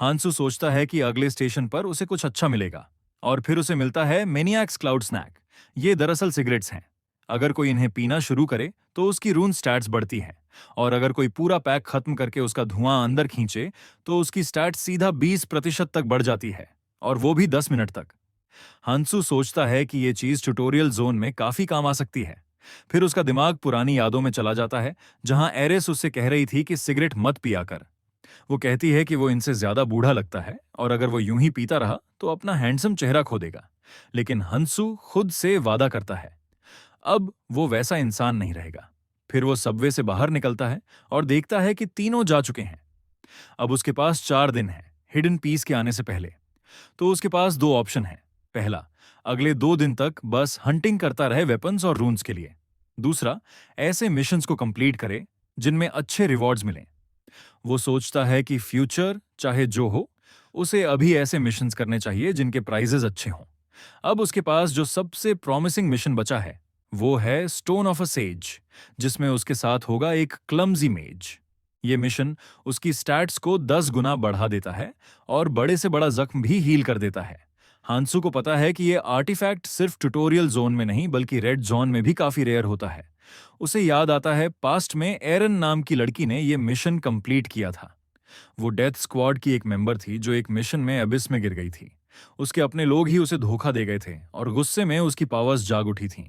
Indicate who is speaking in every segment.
Speaker 1: हांसू सोचता है कि अगले स्टेशन पर उसे कुछ अच्छा मिलेगा और फिर उसे मिलता है मेनियाक्स क्लाउड स्नैक। ये दरअसल सिगरेट्स हैं। अगर कोई इन्हें पीना शुरू करे तो उसकी रून स्टैट्स बढ़ती हैं, और अगर कोई पूरा पैक खत्म करके उसका धुआं अंदर खींचे तो उसकी स्टैट्स सीधा 20% तक बढ़ जाती है, और वो भी 10 मिनट तक। हंसू सोचता है कि ये चीज ट्यूटोरियल जोन में काफी काम आ सकती है। फिर उसका दिमाग पुरानी यादों में चला जाता है, जहां एरिस उससे कह रही थी कि सिगरेट मत पिया कर। वो कहती है कि वो इनसे ज्यादा बूढ़ा लगता है और अगर वो यूं ही पीता रहा तो अपना हैंडसम चेहरा खो देगा। लेकिन हंसू खुद से वादा करता है, अब वो वैसा इंसान नहीं रहेगा। फिर वो सबवे से बाहर निकलता है और देखता है कि तीनों जा चुके हैं। अब उसके पास 4 दिन है हिडन पीस के आने से पहले। तो उसके पास दो ऑप्शन हैं। पहला, अगले 2 दिन तक बस हंटिंग करता रहे वेपन्स और रून्स के लिए। दूसरा, ऐसे मिशंस को कंप्लीट करे जिनमें अच्छे रिवॉर्ड्स मिलें। वो सोचता है कि फ्यूचर चाहे जो हो, उसे अभी ऐसे मिशंस करने चाहिए जिनके प्राइजेस अच्छे हों। अब उसके पास जो सबसे प्रॉमिसिंग मिशन बचा है वो है स्टोन ऑफ अ सेज, जिसमें उसके साथ होगा एक क्लमजी मेज। ये मिशन उसकी स्टैट्स को 10 गुना बढ़ा देता है और बड़े से बड़ा जख्म भी हील कर देता है। हांसू को पता है कि ये आर्टिफैक्ट सिर्फ ट्यूटोरियल जोन में नहीं बल्कि रेड जोन में भी काफी रेयर होता है। उसे याद आता है पास्ट में एरन नाम की लड़की ने यह मिशन कंप्लीट किया था। वो डेथ स्क्वाड की एक मेंबर थी जो एक मिशन में अबिस में गिर गई थी। उसके अपने लोग ही उसे धोखा दे गए थे और गुस्से में उसकी पावर्स जाग उठी थीं।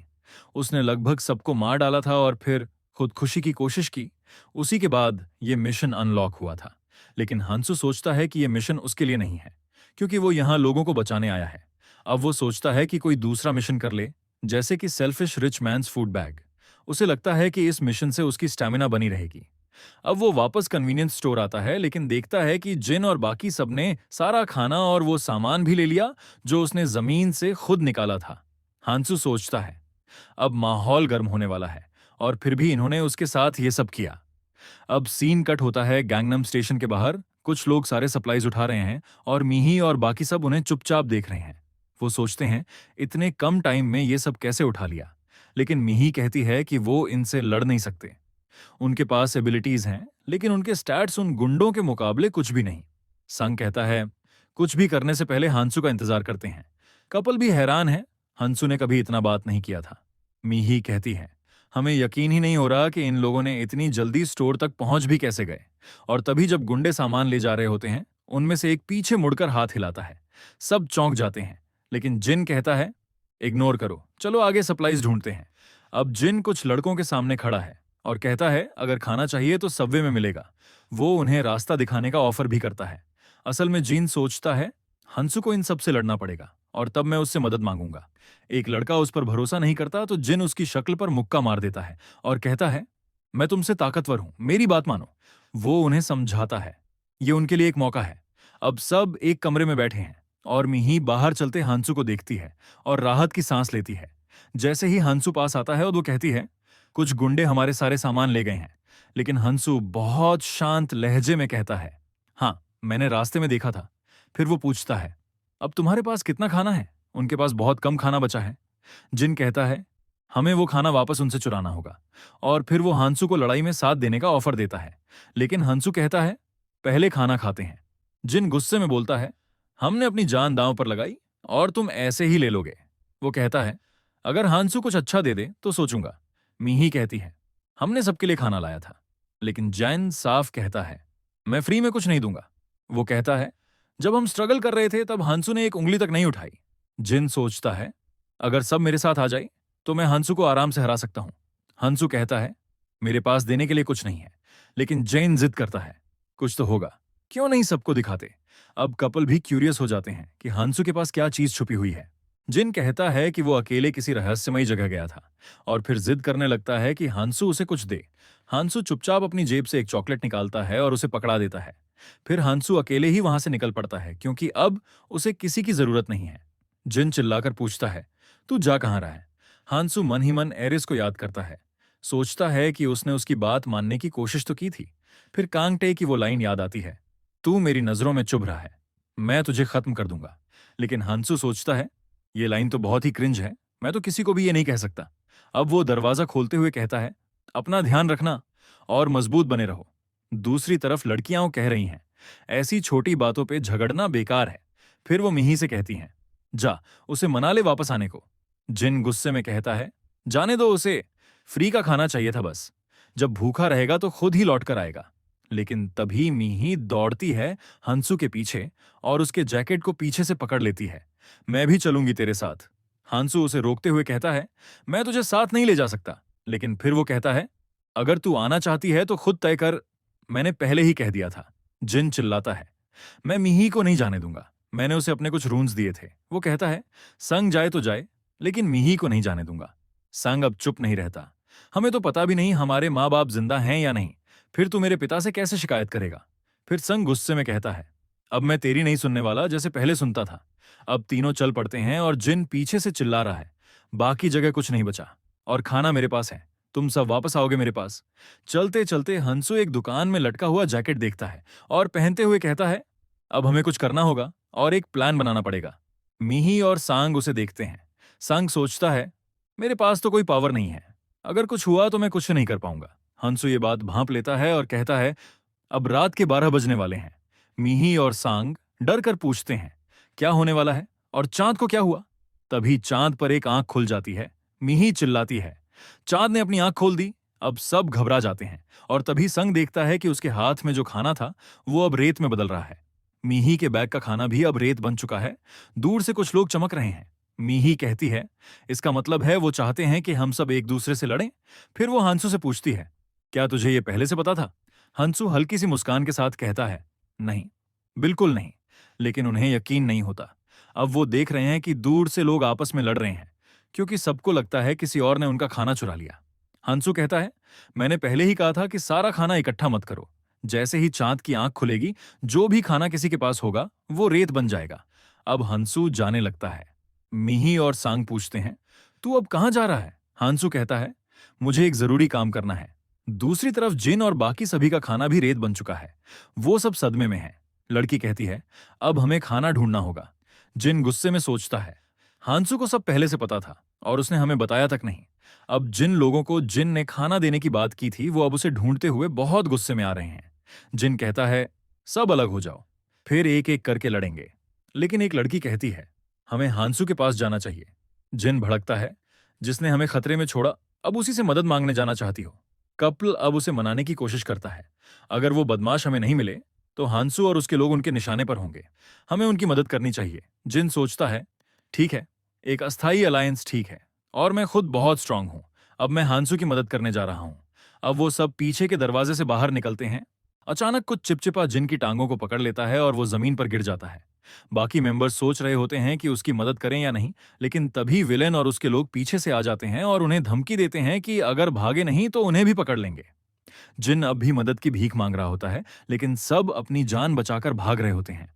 Speaker 1: उसने लगभग सबको मार डाला था और फिर खुदकुशी की कोशिश की। उसी के बाद यह मिशन अनलॉक हुआ था। लेकिन हंसू सोचता है कि यह मिशन उसके लिए नहीं है, क्योंकि वो यहां लोगों को बचाने आया है। अब वो सोचता है कि कोई दूसरा मिशन कर ले, जैसे कि selfish rich mains food bag. उसे लगता है कि इस मिशन से उसकी स्टैमिना बनी रहेगी। अब वो वापस कन्वीनियंस स्टोर आता है, लेकिन देखता है कि जिन और बाकी सब ने सारा खाना और वो सामान भी ले लिया जो उसने जमीन से खुद निकाला था। हांसू सोचता है, अब माहौल गर्म होने वाला है, और फिर भी इन्होंने उसके साथ ये सब किया। अब सीन कट होता है गैंगनम स्टेशन के बाहर। कुछ लोग सारे सप्लाईज उठा रहे हैं और मीही और बाकी सब उन्हें चुपचाप देख रहे हैं। वो सोचते हैं इतने कम टाइम में ये सब कैसे उठा लिया। लेकिन मीही कहती है कि वो इनसे लड़ नहीं सकते। उनके पास एबिलिटीज हैं, लेकिन उनके स्टैट्स उन गुंडों के मुकाबले कुछ भी नहीं। संग कहता है, कुछ भी करने से पहले हांसू का इंतजार करते हैं। कपल भी हैरान है, हंसू ने कभी इतना बात नहीं किया था। मीही कहती है, हमें यकीन ही नहीं हो रहा कि इन लोगों ने इतनी जल्दी स्टोर तक पहुंच भी कैसे गए। और तभी जब गुंडे सामान ले जा रहे होते हैं, उनमें से एक पीछे मुड़कर हाथ हिलाता है। सब चौंक जाते हैं, लेकिन जिन कहता है, इग्नोर करो, चलो आगे सप्लाईज ढूंढते हैं। अब जिन कुछ लड़कों के सामने खड़ा है और कहता है अगर खाना चाहिए तो सबवे में मिलेगा। वो उन्हें रास्ता दिखाने का ऑफर भी करता है। असल में जिन सोचता है, हंसू को इन सब से लड़ना पड़ेगा और तब मैं उससे मदद मांगूंगा। एक लड़का उस पर भरोसा नहीं करता तो जिन उसकी शक्ल पर मुक्का मार देता है और कहता है, मैं तुमसे ताकतवर हूं, मेरी बात मानो। वो उन्हें समझाता है, ये उनके लिए एक मौका है। अब सब एक कमरे में बैठे हैं और मिही बाहर चलते हांसू को देखती है और राहत की सांस लेती है। जैसे ही हंसू पास आता है और वो कहती है, कुछ गुंडे हमारे सारे सामान ले गए हैं। लेकिन हंसू बहुत शांत लहजे में कहता है, हाँ, मैंने रास्ते में देखा था। फिर वो पूछता है, अब तुम्हारे पास कितना खाना है? उनके पास बहुत कम खाना बचा है। जिन कहता है, हमें वो खाना वापस उनसे चुराना होगा। और फिर वो हांसू को लड़ाई में साथ देने का ऑफर देता है। लेकिन हंसू कहता है, पहले खाना खाते हैं। जिन गुस्से में बोलता है, हमने अपनी जान दांव पर लगाई और तुम ऐसे ही ले लोगे। वो कहता है, अगर हांसू कुछ अच्छा दे दे तो सोचूंगा। मीही कहती है, हमने सबके लिए खाना लाया था। लेकिन जैन साफ कहता है, मैं फ्री में कुछ नहीं दूंगा। वो कहता है, जब हम स्ट्रगल कर रहे थे तब हांसू ने एक उंगली तक नहीं उठाई। जिन सोचता है, अगर सब मेरे साथ आ जाए तो मैं हांसू को आराम से हरा सकता हूं। हंसू कहता है, मेरे पास देने के लिए कुछ नहीं है। लेकिन जैन जिद करता है, कुछ तो होगा, क्यों नहीं सबको दिखाते। अब कपल भी क्यूरियस हो जाते हैं कि हांसू के पास क्या चीज छुपी हुई है। जिन कहता है कि वो अकेले किसी रहस्यमयी जगह गया था और फिर जिद करने लगता है कि हांसू उसे कुछ दे। हांसू चुपचाप अपनी जेब से एक चॉकलेट निकालता है और उसे पकड़ा देता है। फिर हांसू अकेले ही वहां से निकल पड़ता है, क्योंकि अब उसे किसी की जरूरत नहीं है। जिन चिल्लाकर पूछता है, तू जा कहां रहा है? हांसू मन ही मन एरिस को याद करता है। सोचता है कि उसने उसकी बात मानने की कोशिश तो की थी। फिर कांगटे की वो लाइन याद आती है, तू मेरी नजरों में चुभ रहा है, मैं तुझे खत्म कर दूंगा। लेकिन हांसू सोचता है, ये लाइन तो बहुत ही क्रिंज है, मैं तो किसी को भी ये नहीं कह सकता। अब वो दरवाजा खोलते हुए कहता है, अपना ध्यान रखना और मजबूत बने रहो। दूसरी तरफ लड़कियां कह रही हैं, ऐसी छोटी बातों पे झगड़ना बेकार है। फिर वो मिही से कहती हैं, जा, उसे मना ले वापस आने को। जिन गुस्से में कहता है, जाने दो उसे, फ्री का खाना चाहिए था बस। जब भूखा रहेगा तो खुद ही लौट कर आएगा। लेकिन तभी मिही दौड़ती है हंसू के पीछे और उसके जैकेट को पीछे से पकड़ लेती है। मैं भी चलूंगी तेरे साथ। हंसू उसे रोकते हुए कहता है, मैं तुझे साथ नहीं ले जा सकता। लेकिन फिर वो कहता है, अगर तू आना चाहती है तो खुद तय कर, मैंने पहले ही कह दिया था। जिन चिल्लाता है, मैं मिही को नहीं जाने दूंगा, मैंने उसे अपने कुछ रूल्स दिए थे। वो कहता है, संग जाए तो जाए, लेकिन मिही को नहीं जाने दूंगा। संग अब चुप नहीं रहता। हमें तो पता भी नहीं हमारे माँ बाप जिंदा हैं या नहीं, फिर तू मेरे पिता से कैसे शिकायत करेगा। फिर संग गुस्से में कहता है, अब मैं तेरी नहीं सुनने वाला जैसे पहले सुनता था। अब तीनों चल पड़ते हैं और जिन पीछे से चिल्ला रहा है, बाकी जगह कुछ नहीं बचा और खाना मेरे पास है, तुम सब वापस आओगे मेरे पास। चलते चलते हंसू एक दुकान में लटका हुआ जैकेट देखता है और पहनते हुए कहता है, अब हमें कुछ करना होगा और एक प्लान बनाना पड़ेगा। मिही और सांग उसे देखते हैं। सांग सोचता है, मेरे पास तो कोई पावर नहीं है, अगर कुछ हुआ तो मैं कुछ नहीं कर पाऊंगा। हंसू ये बात भांप लेता है और कहता है, अब रात के 12 बजने वाले हैं। मिही और सांग डर कर पूछते हैं, क्या होने वाला है और चांद को क्या हुआ। तभी चांद पर एक आंख खुल जाती है। मिही चिल्लाती है, चांद ने अपनी आंख खोल दी। अब सब घबरा जाते हैं और तभी संग देखता है कि उसके हाथ में जो खाना था वो अब रेत में बदल रहा है। मिही के बैग का खाना भी अब रेत बन चुका है। दूर से कुछ लोग चमक रहे हैं। मिही कहती है, इसका मतलब है वो चाहते हैं कि हम सब एक दूसरे से लड़ें। फिर वो हंसू से पूछती है, क्या तुझे ये पहले से पता था। हंसू हल्की सी मुस्कान के साथ कहता है, नहीं, बिल्कुल नहीं। लेकिन उन्हें यकीन नहीं होता। अब वो देख रहे हैं कि दूर से लोग आपस में लड़ रहे हैं, क्योंकि सबको लगता है किसी और ने उनका खाना चुरा लिया। हंसू कहता है, मैंने पहले ही कहा था कि सारा खाना इकट्ठा मत करो। जैसे ही चांद की आंख खुलेगी, जो भी खाना किसी के पास होगा वो रेत बन जाएगा। अब हंसू जाने लगता है। मिही और सांग पूछते हैं, तू अब कहां जा रहा है। हंसू कहता है, मुझे एक जरूरी काम करना है। दूसरी तरफ जिन और बाकी सभी का खाना भी रेत बन चुका है। वो सब सदमे में हैं। लड़की कहती है, अब हमें खाना ढूंढना होगा। जिन गुस्से में सोचता है, हांसू को सब पहले से पता था और उसने हमें बताया तक नहीं। अब जिन लोगों को जिन ने खाना देने की बात की थी वो अब उसे ढूंढते हुए बहुत गुस्से में आ रहे हैं। जिन कहता है, सब अलग हो जाओ, फिर एक एक करके लड़ेंगे। लेकिन एक लड़की कहती है, हमें हांसू के पास जाना चाहिए। जिन भड़कता है, जिसने हमें खतरे में छोड़ा, अब उसी से मदद मांगने जाना चाहती हो। कपल अब उसे मनाने की कोशिश करता है, अगर वो बदमाश हमें नहीं मिले तो हांसू और उसके लोग उनके निशाने पर होंगे, हमें उनकी मदद करनी चाहिए। जिन सोचता है, ठीक है, एक अस्थायी अलायंस ठीक है, और मैं खुद बहुत स्ट्रांग हूं, अब मैं हांसू की मदद करने जा रहा हूं। अब वो सब पीछे के दरवाजे से बाहर निकलते हैं। अचानक कुछ चिपचिपा जिन की टांगों को पकड़ लेता है और वो जमीन पर गिर जाता है। बाकी मेंबर्स सोच रहे होते हैं कि उसकी मदद करें या नहीं, लेकिन तभी विलेन और उसके लोग पीछे से आ जाते हैं और उन्हें धमकी देते हैं कि अगर भागे नहीं तो उन्हें भी पकड़ लेंगे। जिन अब भी मदद की भीख मांग रहा होता है, लेकिन सब अपनी जान बचाकर भाग रहे होते हैं।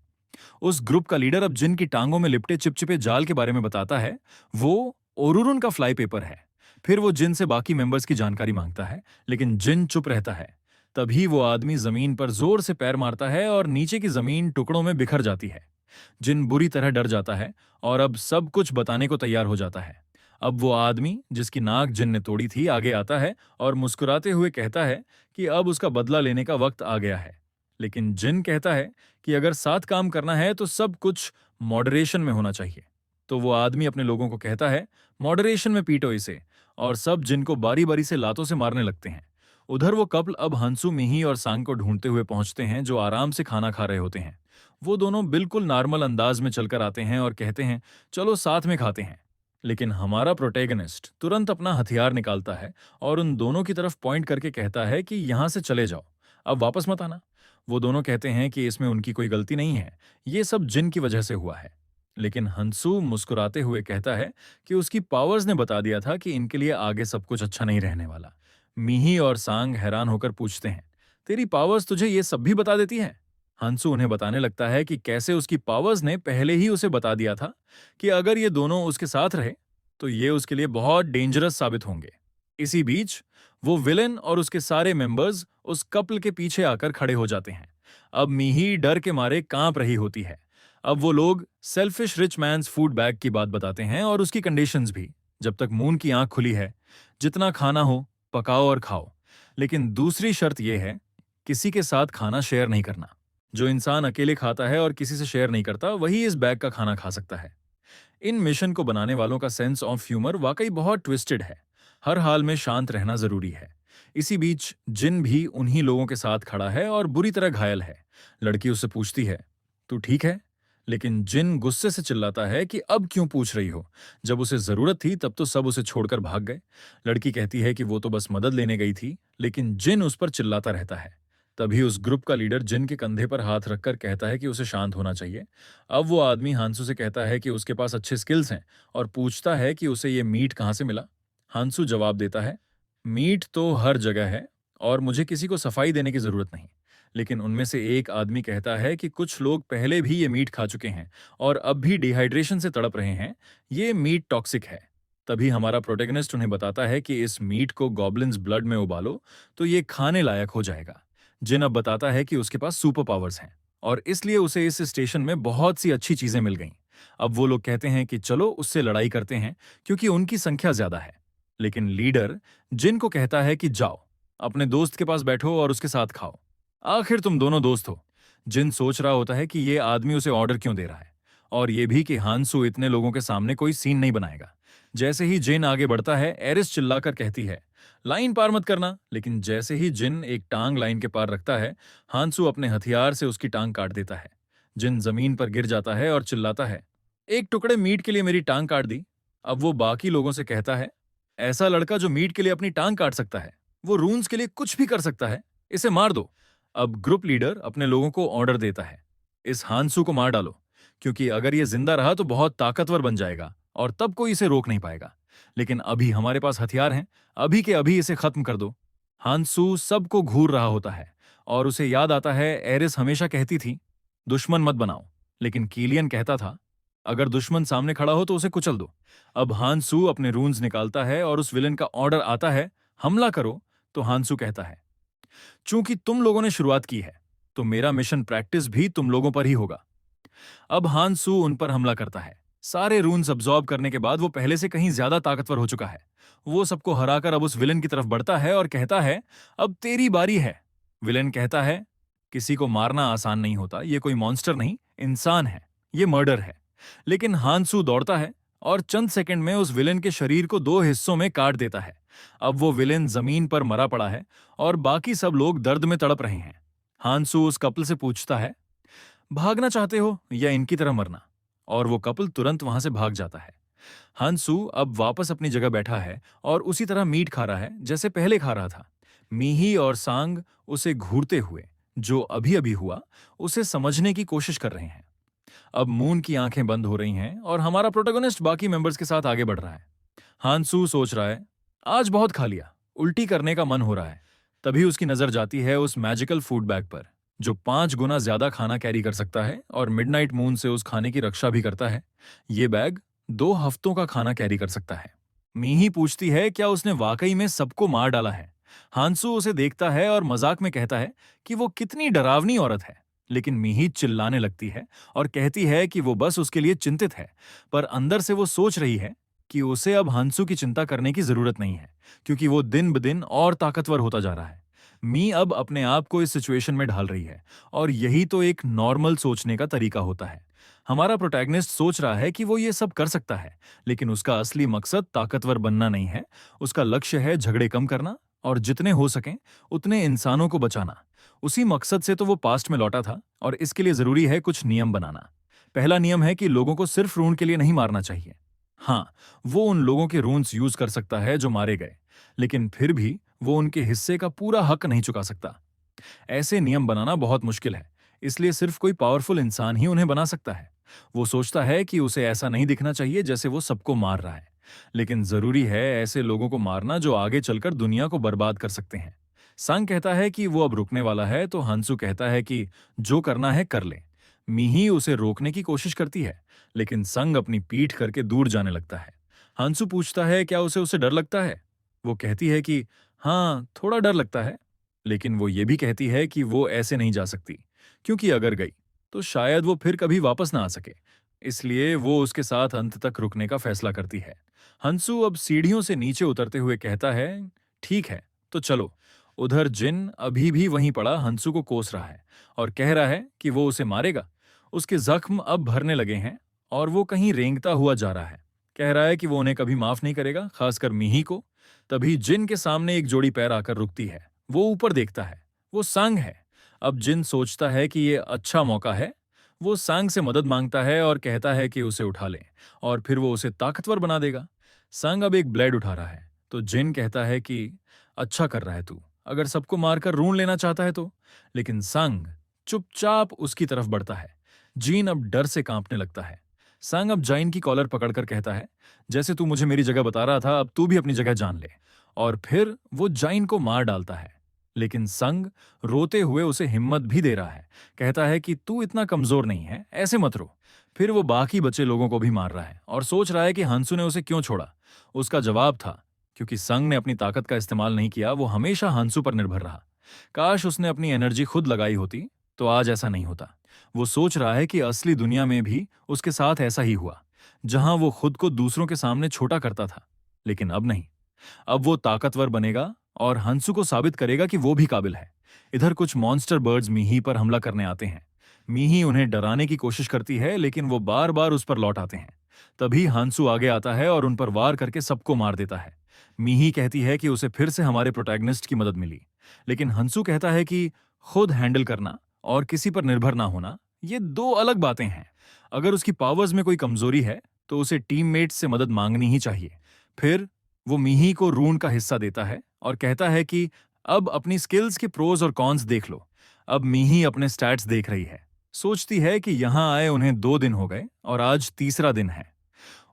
Speaker 1: उस ग्रुप का लीडर अब जिन की टांगों में लिपटे चिपचिपे जाल के बारे में बताता है। वो ओरुरुन का फ्लाई पेपर है। फिर वो जिन से बाकी मेंबर्स की जानकारी मांगता है, लेकिन जिन चुप रहता है। तभी वो आदमी जमीन पर जोर से पैर मारता है और नीचे की जमीन टुकड़ों में बिखर जाती है। जिन बुरी तरह डर जाता है और अब सब कुछ बताने को तैयार हो जाता है। अब वो आदमी जिसकी नाक जिन ने तोड़ी थी आगे आता है और मुस्कुराते हुए कहता है कि अब उसका बदला लेने का वक्त आ गया है। लेकिन जिन कहता है कि अगर साथ काम करना है तो सब कुछ मॉडरेशन में होना चाहिए। तो वो आदमी अपने लोगों को कहता है, मॉडरेशन में पीटो इसे, और सब जिन को बारी बारी से लातों से मारने लगते हैं। उधर वो कपल अब हंसू, मिही और सांग को ढूंढते हुए पहुंचते हैं, जो आराम से खाना खा रहे होते हैं। वो दोनों बिल्कुल नॉर्मल अंदाज में चलकर आते हैं और कहते हैं, चलो साथ में खाते हैं। लेकिन हमारा प्रोटैगनिस्ट तुरंत अपना हथियार निकालता है और उन दोनों की तरफ पॉइंट करके कहता है कि यहां से चले जाओ, अब वापस मत आना। वो दोनों कहते हैं कि इसमें उनकी कोई गलती नहीं है, ये सब जिन की वजह से हुआ है। लेकिन हंसू मुस्कुराते हुए कहता है कि उसकी पावर्स ने बता दिया था कि इनके लिए आगे सब कुछ अच्छा नहीं रहने वाला। मिही और सांग हैरान होकर पूछते हैं, तेरी पावर्स तुझे ये सब भी बता देती है। हंसू उन्हें बताने लगता है कि कैसे उसकी पावर्स ने पहले ही उसे बता दिया था कि अगर ये दोनों उसके साथ रहे तो ये उसके लिए बहुत डेंजरस साबित होंगे। इसी बीच वो विलेन और उसके सारे मेंबर्स उस कपल के पीछे आकर खड़े हो जाते हैं। अब मिही डर के मारे कांप रही होती है। अब वो लोग selfish rich mains food bag की बात बताते हैं और उसकी कंडीशंस भी। जब तक मून की आंख खुली है, जितना खाना हो पकाओ और खाओ, लेकिन दूसरी शर्त यह है, किसी के साथ खाना शेयर नहीं करना। जो इंसान अकेले खाता है और किसी से शेयर नहीं करता, वही इस बैग का खाना खा सकता है। इन मिशन को बनाने वालों का सेंस ऑफ ह्यूमर वाकई बहुत ट्विस्टेड है। हर हाल में शांत रहना जरूरी है। इसी बीच जिन भी उन्हीं लोगों के साथ खड़ा है और बुरी तरह घायल है। लड़की उससे पूछती है, तू ठीक है? लेकिन जिन गुस्से से चिल्लाता है कि अब क्यों पूछ रही हो, जब उसे जरूरत थी तब तो सब उसे छोड़कर भाग गए। लड़की कहती है कि वो तो बस मदद लेने गई थी, लेकिन जिन उस पर चिल्लाता रहता है। तभी उस ग्रुप का लीडर जिन के कंधे पर हाथ रखकर कहता है कि उसे शांत होना चाहिए। अब वो आदमी हांसू से कहता है कि उसके पास अच्छे स्किल्स हैं और पूछता है कि उसे ये मीट कहाँ से मिला। हांसू जवाब देता है, मीट तो हर जगह है और मुझे किसी को सफाई देने की जरूरत नहीं। लेकिन उनमें से एक आदमी कहता है कि कुछ लोग पहले भी ये मीट खा चुके हैं और अब भी डिहाइड्रेशन से तड़प रहे हैं। ये मीट टॉक्सिक है। तभी हमारा प्रोटेगनिस्ट उन्हें बताता है कि इस मीट को गॉब्लिन्स ब्लड में उबालो तो ये खाने लायक हो जाएगा। जिन अब बताता है कि उसके पास सुपर पावर्स हैं और इसलिए उसे इस स्टेशन में बहुत सी अच्छी चीजें मिल गईं। अब वो लोग कहते हैं कि चलो उससे लड़ाई करते हैं, क्योंकि उनकी संख्या ज्यादा है। लेकिन लीडर जिन को कहता है कि जाओ, अपने दोस्त के पास बैठो और उसके साथ खाओ। आखिर तुम दोनों दोस्त हो। जिन सोच रहा होता है कि ये आदमी उसे ऑर्डर क्यों दे रहा है, और ये भी कि हांसू इतने लोगों के सामने कोई सीन नहीं बनाएगा। जैसे ही जिन आगे बढ़ता है, एरिस चिल्लाकर कहती है, लाइन पार मत करना। लेकिन जैसे ही जिन एक टांग लाइन के पार रखता है, हांसू अपने हथियार से उसकी टांग काट देता है। जिन जमीन पर गिर जाता है और चिल्लाता है, एक टुकड़े मीट के लिए मेरी टांग काट दी। अब वो बाकी लोगों से कहता है, ऐसा लड़का जो मीट के लिए अपनी टांग काट सकता है, वो रून्स के लिए कुछ भी कर सकता है। इसे मार दो। अब ग्रुप लीडर अपने लोगों को ऑर्डर देता है, इस हांसू को मार डालो, क्योंकि अगर ये जिंदा रहा तो बहुत ताकतवर बन जाएगा और तब कोई इसे रोक नहीं पाएगा। लेकिन अभी हमारे पास हथियार हैं, अभी के अभी इसे खत्म कर दो। हांसू सबको घूर रहा होता है और उसे याद आता है, एरिस हमेशा कहती थी, दुश्मन मत बनाओ। लेकिन कीलियन कहता था, अगर दुश्मन सामने खड़ा हो तो उसे कुचल दो। अब हांसू अपने रून्स निकालता है और उस विलन का ऑर्डर आता है, हमला करो। तो हांसू कहता है, चूंकि तुम लोगों ने शुरुआत की है, तो मेरा मिशन प्रैक्टिस भी तुम लोगों पर ही होगा। अब हांसू उन पर हमला करता है। सारे रून्स अब्सॉर्ब करने के बाद वो पहले से कहीं ज्यादा ताकतवर हो चुका है। वो सबको हराकर अब उस विलन की तरफ बढ़ता है और कहता है, अब तेरी बारी है। विलन कहता है, किसी को मारना आसान नहीं होता, ये कोई मॉन्स्टर नहीं, इंसान है, ये मर्डर है। लेकिन हांसू दौड़ता है और चंद सेकंड में उस विलेन के शरीर को दो हिस्सों में काट देता है। अब वो विलेन जमीन पर मरा पड़ा है और बाकी सब लोग दर्द में तड़प रहे हैं। हांसू उस कपल से पूछता है, भागना चाहते हो या इनकी तरह मरना? और वो कपल तुरंत वहां से भाग जाता है। हांसू अब वापस अपनी जगह बैठा है और उसी तरह मीट खा रहा है जैसे पहले खा रहा था। मीही और सांग उसे घूरते हुए, जो अभी अभी हुआ, उसे समझने की कोशिश कर रहे हैं। अब मून की आंखें बंद हो रही हैं और हमारा प्रोटोगनिस्ट बाकी मेंबर्स के साथ आगे बढ़ रहा है। हांसू सोच रहा है, आज बहुत खा लिया, उल्टी करने का मन हो रहा है। तभी उसकी नजर जाती है उस मैजिकल फूड बैग पर, जो 5 गुना ज्यादा खाना कैरी कर सकता है और मिडनाइट मून से उस खाने की रक्षा भी करता है। ये बैग 2 हफ्तों का खाना कैरी कर सकता है। मीही पूछती है, क्या उसने वाकई में सबको मार डाला है? हांसू उसे देखता है और मजाक में कहता है कि वो कितनी डरावनी औरत है। लेकिन मीही चिल्लाने लगती है और कहती है कि वो बस उसके लिए चिंतित है, पर अंदर से वो सोच रही है कि उसे अब हांसू की चिंता करने की जरूरत नहीं है, क्योंकि वो दिन ब दिन और ताकतवर होता जा रहा है। मी अब अपने आप को इस सिचुएशन में ढाल रही है और यही तो एक नॉर्मल सोचने का तरीका होता है। हमारा प्रोटैगनिस्ट सोच रहा है कि वो ये सब कर सकता है, लेकिन उसका असली मकसद ताकतवर बनना नहीं है। उसका लक्ष्य है झगड़े कम करना और जितने हो सकें उतने इंसानों को बचाना। उसी मकसद से तो वो पास्ट में लौटा था और इसके लिए जरूरी है कुछ नियम बनाना। पहला नियम है कि लोगों को सिर्फ रून के लिए नहीं मारना चाहिए। हाँ, वो उन लोगों के रून्स यूज कर सकता है जो मारे गए, लेकिन फिर भी वो उनके हिस्से का पूरा हक नहीं चुका सकता। ऐसे नियम बनाना बहुत मुश्किल है, इसलिए सिर्फ कोई पावरफुल इंसान ही उन्हें बना सकता है। वो सोचता है कि उसे ऐसा नहीं दिखना चाहिए जैसे वो सबको मार रहा है, लेकिन जरूरी है ऐसे लोगों को मारना जो आगे चलकर दुनिया को बर्बाद कर सकते हैं। संग कहता है कि वो अब रुकने वाला है, तो हंसू कहता है कि जो करना है कर ले। मिही उसे रोकने की कोशिश करती है, लेकिन संग अपनी पीठ करके दूर जाने लगता है। हंसू पूछता है, क्या उसे उसे डर लगता है? वो कहती है कि हाँ, थोड़ा डर लगता है। लेकिन वो ये भी कहती है कि वो ऐसे नहीं जा सकती, क्योंकि अगर गई तो शायद वो फिर कभी वापस ना आ सके। इसलिए वो उसके साथ अंत तक रुकने का फैसला करती है। हंसू अब सीढ़ियों से नीचे उतरते हुए कहता है, ठीक है, तो चलो। उधर जिन अभी भी वहीं पड़ा हंसू को कोस रहा है और कह रहा है कि वो उसे मारेगा। उसके जख्म अब भरने लगे हैं और वो कहीं रेंगता हुआ जा रहा है। कह रहा है कि वो उन्हें कभी माफ नहीं करेगा, खासकर मीही को। तभी जिन के सामने एक जोड़ी पैर आकर रुकती है। वो ऊपर देखता है। वो सांग है। अब जिन सोचता है कि ये अच्छा मौका है। वो सांग से मदद मांगता है और कहता है कि उसे उठा ले और फिर वो उसे ताकतवर बना देगा। सांग अब एक ब्लेड उठा रहा है तो जिन कहता है कि अच्छा कर रहा है तू, अगर सबको मारकर ऋण लेना चाहता है तो। लेकिन सांग चुपचाप उसकी तरफ बढ़ता है। जीन अब डर से कांपने लगता है। सांग अब जाइन की कॉलर पकड़कर कहता है, जैसे तू मुझे मेरी जगह बता रहा था, अब तू भी अपनी जगह जान ले। और फिर वो जाइन को मार डालता है। लेकिन संग रोते हुए उसे हिम्मत भी दे रहा है। कहता है कि तू इतना कमजोर नहीं है, ऐसे मत रो। फिर वो बाकी बचे लोगों को भी मार रहा है और सोच रहा है कि हंसू ने उसे क्यों छोड़ा। उसका जवाब था, क्योंकि संग ने अपनी ताकत का इस्तेमाल नहीं किया, वो हमेशा हंसू पर निर्भर रहा। काश उसने अपनी एनर्जी खुद लगाई होती तो आज ऐसा नहीं होता। वो सोच रहा है कि असली दुनिया में भी उसके साथ ऐसा ही हुआ, जहां वो खुद को दूसरों के सामने छोटा करता था। लेकिन अब नहीं। अब वो ताकतवर बनेगा और हंसू को साबित करेगा कि वो भी काबिल है। इधर कुछ मॉन्स्टर बर्ड्स मीही पर हमला करने आते हैं। मीही उन्हें डराने की कोशिश करती है लेकिन वो बार बार उस पर लौट आते हैं। तभी हंसू आगे आता है और उन पर वार करके सबको मार देता है। मीही कहती है कि उसे फिर से हमारे प्रोटैगनिस्ट की मदद मिली। लेकिन हंसू कहता है कि खुद हैंडल करना और किसी पर निर्भर ना होना, ये दो अलग बातें हैं। अगर उसकी पावर्स में कोई कमजोरी है तो उसे टीममेट्स से मदद मांगनी ही चाहिए। फिर वो मीही को रून का हिस्सा देता है और कहता है कि अब अपनी स्किल्स के प्रोज और कॉन्स देख लो। अब मीही अपने स्टैट्स देख रही है। सोचती है कि यहां आए उन्हें 2 दिन हो गए और आज तीसरा दिन है।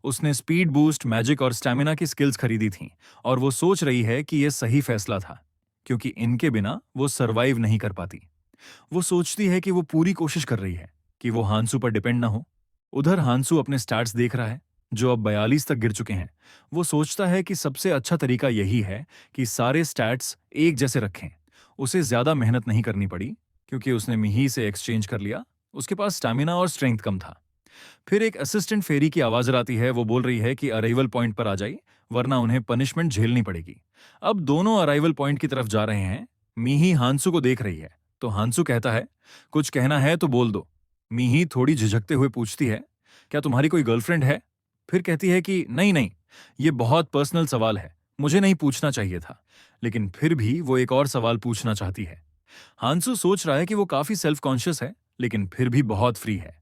Speaker 1: उसने स्पीड बूस्ट, मैजिक और स्टैमिना की स्किल्स खरीदी थीं और वो सोच रही है कि यह सही फैसला था, क्योंकि इनके बिना वो सरवाइव नहीं कर पाती। वो सोचती है कि वो पूरी कोशिश कर रही है कि वो हांसू पर डिपेंड ना हो। उधर हांसू अपने स्टैट्स देख रहा है, जो अब 42 तक गिर चुके हैं। वो सोचता है कि सबसे अच्छा तरीका यही है कि सारे स्टैट्स एक जैसे रखें। उसे ज्यादा मेहनत नहीं करनी पड़ी, क्योंकि उसने मिही से एक्सचेंज कर लिया। उसके पास स्टैमिना और स्ट्रेंथ कम था। फिर एक असिस्टेंट फेरी की आवाज आती है। वो बोल रही है कि अराइवल पॉइंट पर आ जाइए, वरना उन्हें पनिशमेंट झेलनी पड़ेगी। अब दोनों अराइवल पॉइंट की तरफ जा रहे हैं। मीही हांसू को देख रही है तो हांसू कहता है, कुछ कहना है तो बोल दो। मीही थोड़ी झिझकते हुए पूछती है, क्या तुम्हारी कोई गर्लफ्रेंड है? फिर कहती है कि नहीं नहीं, ये बहुत पर्सनल सवाल है, मुझे नहीं पूछना चाहिए था। लेकिन फिर भी वो एक और सवाल पूछना चाहती है। हांसू सोच रहा है कि वो काफी सेल्फ कॉन्शियस है, लेकिन फिर भी बहुत फ्री है।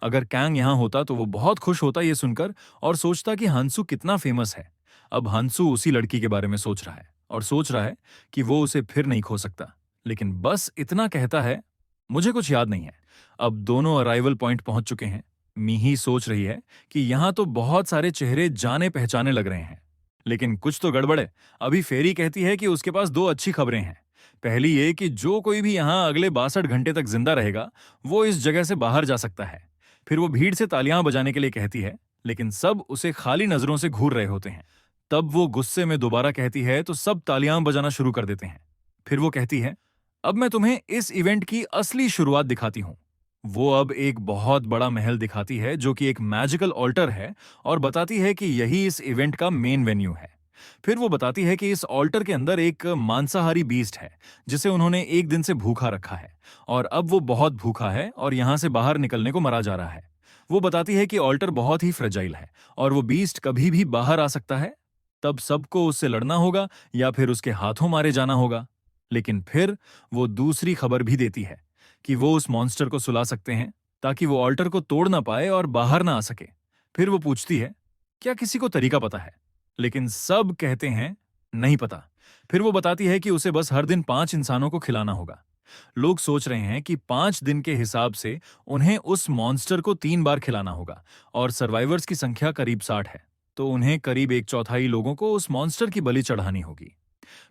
Speaker 1: अगर कैंग यहां होता तो वो बहुत खुश होता ये सुनकर और सोचता कि हंसू कितना फेमस है। अब हंसू उसी लड़की के बारे में सोच रहा है और सोच रहा है कि वो उसे फिर नहीं खो सकता। लेकिन बस इतना कहता है, मुझे कुछ याद नहीं है। अब दोनों अराइवल पॉइंट पहुंच चुके हैं। मीही सोच रही है कि यहां तो बहुत सारे चेहरे जाने पहचाने लग रहे हैं, लेकिन कुछ तो गड़बड़ है। अभी फेरी कहती है कि उसके पास 2 अच्छी खबरें हैं। पहली ये कि जो कोई भी यहां अगले 62 घंटे तक जिंदा रहेगा, वो इस जगह से बाहर जा सकता है। फिर वो भीड़ से तालियां बजाने के लिए कहती है, लेकिन सब उसे खाली नजरों से घूर रहे होते हैं। तब वो गुस्से में दोबारा कहती है तो सब तालियां बजाना शुरू कर देते हैं। फिर वो कहती है, अब मैं तुम्हें इस इवेंट की असली शुरुआत दिखाती हूं। वो अब एक बहुत बड़ा महल दिखाती है, जो कि एक मैजिकल ऑल्टर है, और बताती है कि यही इस इवेंट का मेन वेन्यू है। फिर वो बताती है कि इस ऑल्टर के अंदर एक मांसाहारी बीस्ट है, जिसे उन्होंने एक दिन से भूखा रखा है, और अब वो बहुत भूखा है और यहां से बाहर निकलने को मरा जा रहा है। वो बताती है कि ऑल्टर बहुत ही फ्रेजाइल है और वो बीस्ट कभी भी बाहर आ सकता है। तब सबको उससे लड़ना होगा या फिर उसके हाथों मारे जाना होगा। लेकिन फिर वो दूसरी खबर भी देती है कि वो उस मॉन्स्टर को सुला सकते हैं, ताकि वो ऑल्टर को तोड़ ना पाए और बाहर ना आ सके। फिर वो पूछती है, क्या किसी को तरीका पता है? लेकिन सब कहते हैं नहीं पता। फिर वो बताती है कि उसे बस हर दिन 5 इंसानों को खिलाना होगा। लोग सोच रहे हैं कि 5 दिन के हिसाब से उन्हें उस मॉन्स्टर को 3 बार खिलाना होगा, और सर्वाइवर्स की संख्या करीब 60 है, तो उन्हें करीब 1/4 लोगों को उस मॉन्स्टर की बलि चढ़ानी होगी।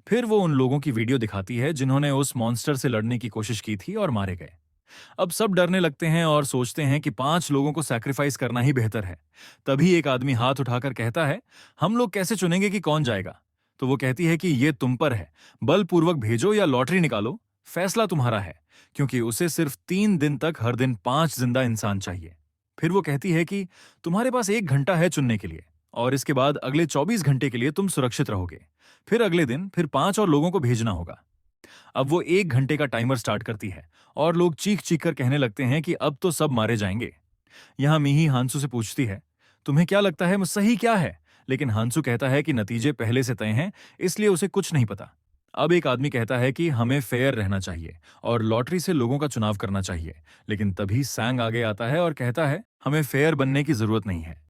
Speaker 1: फिर वो उन लोगों की वीडियो दिखाती है जिन्होंने उस मॉन्स्टर से लड़ने की कोशिश की थी और मारे गए। अब सब डरने लगते हैं और सोचते हैं कि 5 लोगों को सैक्रिफाइस करना ही बेहतर है। तभी एक आदमी हाथ उठाकर कहता है, हम लोग कैसे चुनेंगे कि कौन जाएगा? तो वो कहती है कि ये तुम पर है, बलपूर्वक भेजो या लॉटरी निकालो, फैसला तुम्हारा है, क्योंकि उसे सिर्फ 3 दिन तक हर दिन 5 जिंदा इंसान चाहिए। फिर वो कहती है कि तुम्हारे पास 1 घंटा है चुनने के लिए, और इसके बाद अगले 24 घंटे के लिए तुम सुरक्षित रहोगे। फिर अगले दिन फिर 5 और लोगों को भेजना होगा। अब वो 1 घंटे का टाइमर स्टार्ट करती है और लोग चीख चीख कर कहने लगते हैं कि अब तो सब मारे जाएंगे। यहाँ मीही हांसू से पूछती है, तुम्हें क्या लगता है सही क्या है? लेकिन हांसू कहता है कि नतीजे पहले से तय हैं, इसलिए उसे कुछ नहीं पता। अब एक आदमी कहता है कि हमें फेयर रहना चाहिए और लॉटरी से लोगों का चुनाव करना चाहिए। लेकिन तभी सैंग आगे आता है और कहता है, हमें फेयर बनने की जरूरत नहीं है।